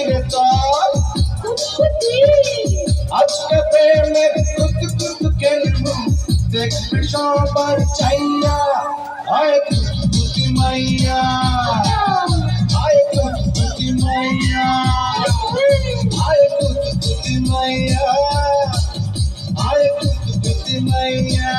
রে চল আজকে প্রেমের কুত কুত খেলবো দেখবে সবার চাইয়া আয় কুতি মাইয়া আয় কুতি মাইয়া আয় কুতি মাইয়া আয় কুতি মাইয়া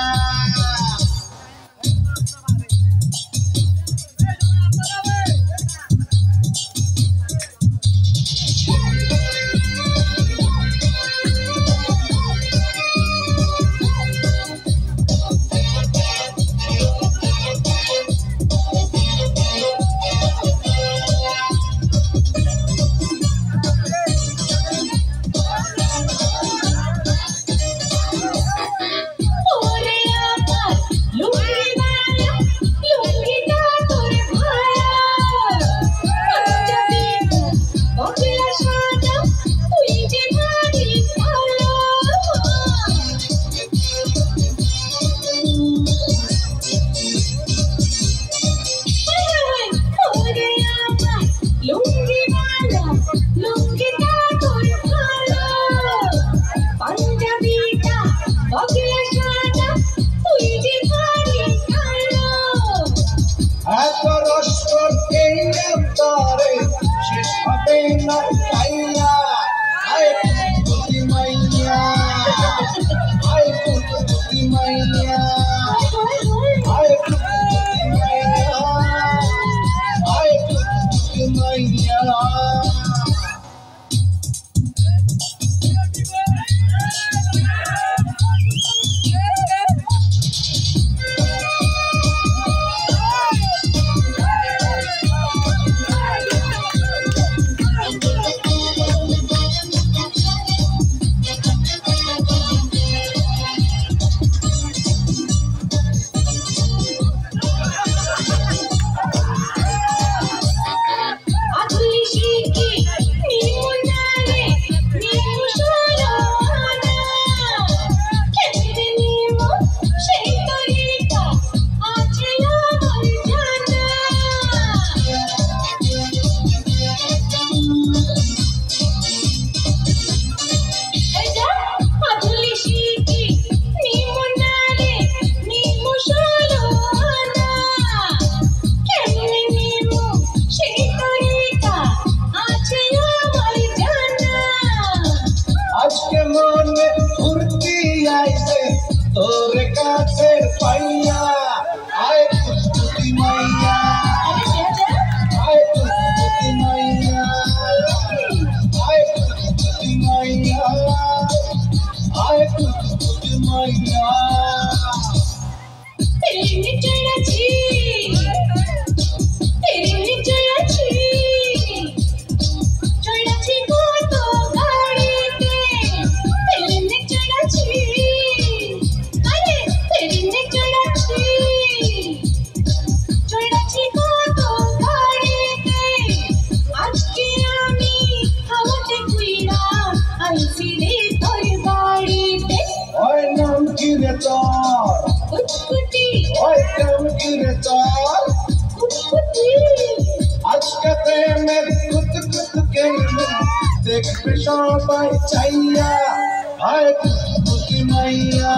শেষ হবে না খাইয়া আয় কুতি মাইয়া আয় কুতি মাইয়া আয় কুতি মাইয়া আয় কুতি মাইয়া তোর কাছে পাইয়া আয় কুতি মাইয়া আয় কুতি মাইয়া আয় কুতি মাইয়া আয় কুতি মাইয়া তেরে চড়াছি চড়াছি কত গাড়িতে তেরে চড়াছি চড়াছি কত গাড়িতে আজকে আমি হাওয়াতে ঘুইরা আইছি রে তোর বাড়িতে ওই নাম কি রে তোর কুতকুতি ওই নাম কি রে তোর কুতকুতি আজকে প্রেমের কুত কুত খেলবো দেখবে সবাই চাইয়া আয় কুতি মাইয়া